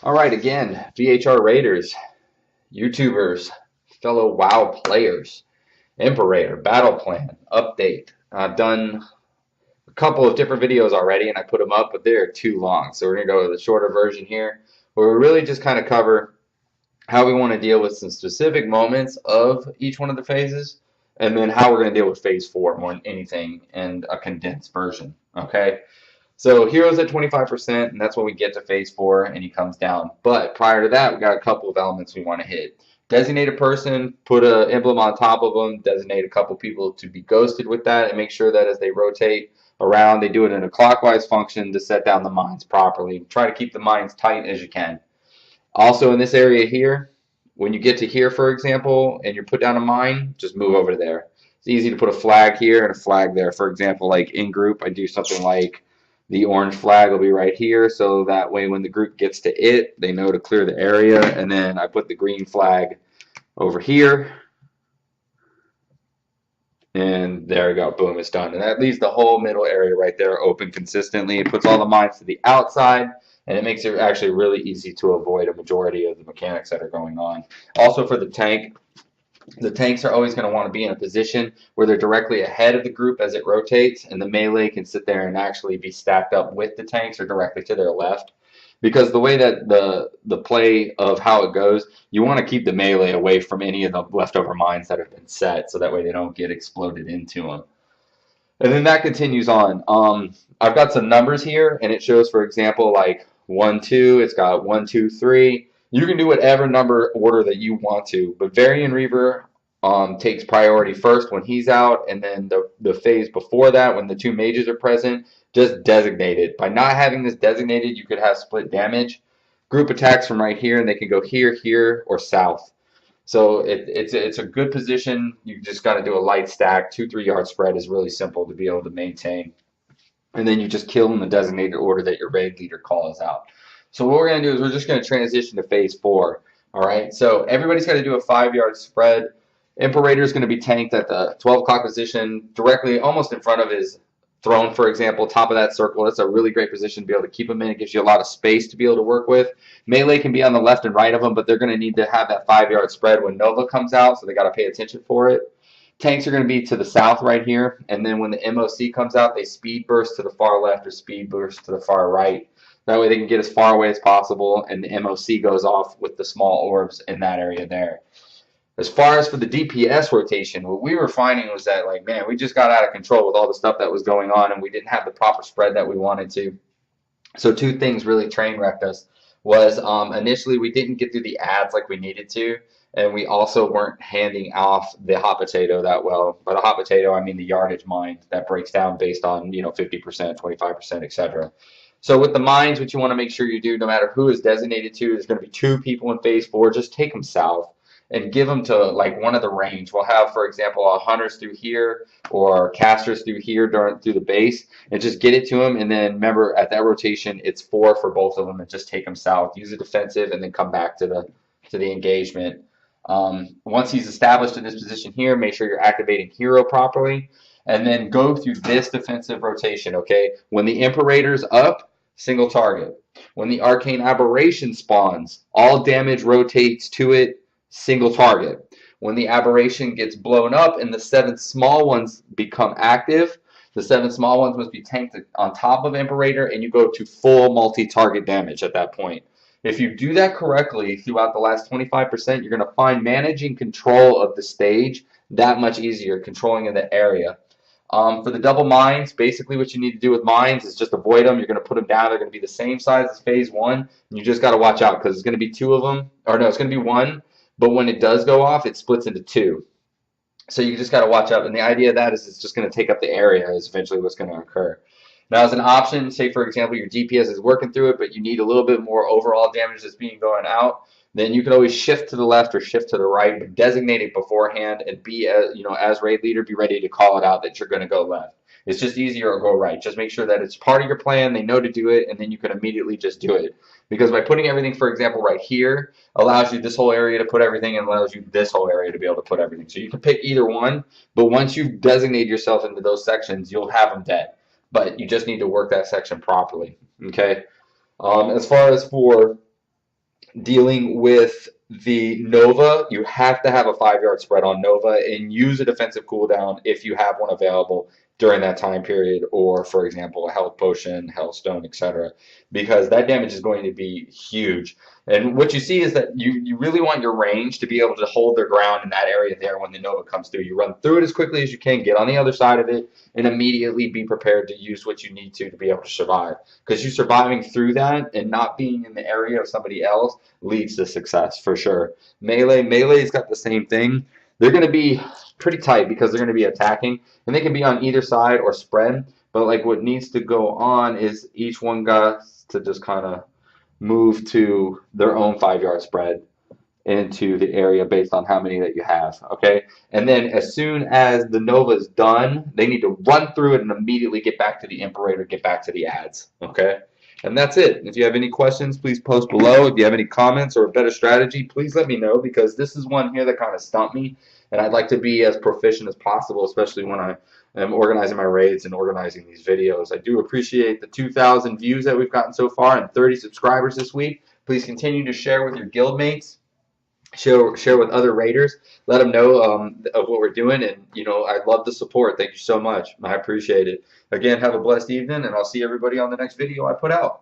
All right, again, VHR Raiders, YouTubers, fellow WoW players, Imperator, Battle Plan, Update. I've done a couple of different videos already and I put them up, but they're too long. So we're going to go with the shorter version here, where we really just kind of cover how we want to deal with some specific moments of each one of the phases, and then how we're going to deal with phase 4 more than anything in a condensed version. Okay? So heroes at 25%, and that's when we get to phase 4, and he comes down. But prior to that, we got a couple of elements we want to hit. Designate a person, put an emblem on top of them, designate a couple people to be ghosted with that, and make sure that as they rotate around, they do it in a clockwise function to set down the mines properly. Try to keep the mines tight as you can. Also in this area here, when you get to here, for example, and you put down a mine, just move over there. It's easy to put a flag here and a flag there. For example, like in group, I do something like the orange flag will be right here, so that way when the group gets to it, they know to clear the area. And then I put the green flag over here. And there we go. Boom, it's done. And that leaves the whole middle area right there open consistently. It puts all the mines to the outside, and it makes it actually really easy to avoid a majority of the mechanics that are going on. Also for the tank, the tanks are always going to want to be in a position where they're directly ahead of the group as it rotates, and the melee can sit there and actually be stacked up with the tanks or directly to their left. Because the way that the play of how it goes, you want to keep the melee away from any of the leftover mines that have been set, so that way they don't get exploded into them. And then that continues on. I've got some numbers here, and it shows, for example, like 1, 2. It's got 1, 2, 3. You can do whatever number order that you want to, but Varian Reaver takes priority first when he's out, and then the phase before that, when the two mages are present, just designate it. By not having this designated, you could have split damage. Group attacks from right here, and they can go here, here, or south. So it's a good position. You just got to do a light stack. 2-3 yard spread is really simple to be able to maintain. And then you just kill in the designated order that your raid leader calls out. So what we're going to do is we're just going to transition to phase 4. All right. So everybody's got to do a 5 yard spread. Imperator is going to be tanked at the 12 o'clock position, directly almost in front of his throne, for example, top of that circle. That's a really great position to be able to keep him in. It gives you a lot of space to be able to work with. Melee can be on the left and right of them, but they're going to need to have that 5 yard spread when Nova comes out, so they got to pay attention for it. Tanks are going to be to the south right here, and then when the MOC comes out, they speed burst to the far left or speed burst to the far right. That way they can get as far away as possible, and the MOC goes off with the small orbs in that area there. As far as for the DPS rotation, what we were finding was that, like, man, we just got out of control with all the stuff that was going on, and we didn't have the proper spread that we wanted to. So two things really train wrecked us was initially we didn't get through the ads like we needed to, and we also weren't handing off the hot potato that well. By the hot potato, I mean the yardage mine that breaks down based on 50%, 25%, etc. So with the mines, what you want to make sure you do, no matter who is designated to, there's going to be 2 people in phase 4. Just take them south and give them to like one of the range. We'll have, for example, hunters through here or casters through here through the base, and just get it to them. And then remember, at that rotation, it's 4 for both of them, and just take them south. Use a defensive, and then come back to the engagement. Once he's established in this position here, make sure you're activating hero properly, and then go through this defensive rotation. Okay, when the Imperator's up, single target. When the Arcane Aberration spawns, all damage rotates to it. Single target. When the aberration gets blown up and the 7 small ones become active, the 7 small ones must be tanked on top of Imperator, and you go to full multi-target damage at that point. If you do that correctly throughout the last 25%, you're going to find managing control of the stage that much easier, controlling in the area. For the double mines, basically what you need to do with mines is just avoid them. You're going to put them down. They're going to be the same size as phase 1. And you just got to watch out because it's going to be 2 of them. Or no, it's going to be 1. But when it does go off, it splits into 2. So you just got to watch out. And the idea of that is it's just going to take up the area is eventually what's going to occur. Now, as an option, say, for example, your DPS is working through it, but you need a little bit more overall damage that's being going out, then you can always shift to the left or shift to the right, but designate it beforehand and be, as raid leader, be ready to call it out that you're going to go left. It's just easier to go right. Just make sure that it's part of your plan, they know to do it, and then you can immediately just do it. Because by putting everything, for example, right here, allows you this whole area to put everything and allows you this whole area to be able to put everything. So you can pick either one, but once you've designated yourself into those sections, you'll have them dead. But you just need to work that section properly, okay? As far as for dealing with the Nova, you have to have a 5 yard spread on Nova and use a defensive cooldown if you have one available during that time period, or for example, a health potion, health stone, etc. Because that damage is going to be huge. And what you see is that you really want your range to be able to hold their ground in that area there when the Nova comes through. You run through it as quickly as you can, get on the other side of it, and immediately be prepared to use what you need to be able to survive. Because you surviving through that and not being in the area of somebody else leads to success for sure. Melee's got the same thing. They're going to be pretty tight because they're going to be attacking, and they can be on either side or spread. But like what needs to go on is each one got to just kind of move to their own 5 yard spread into the area based on how many that you have. Okay, and then as soon as the Nova is done, they need to run through it and immediately get back to the Imperator, get back to the ads. Okay. And that's it. If you have any questions, please post below. If you have any comments or a better strategy, please let me know, because this is one here that kind of stumped me, and I'd like to be as proficient as possible, especially when I am organizing my raids and organizing these videos. I do appreciate the 2,000 views that we've gotten so far and 30 subscribers this week. Please continue to share with your guildmates. Share with other raiders. Let them know of what we're doing, and I'd love the support. Thank you so much. I appreciate it. Again, have a blessed evening, and I'll see everybody on the next video I put out.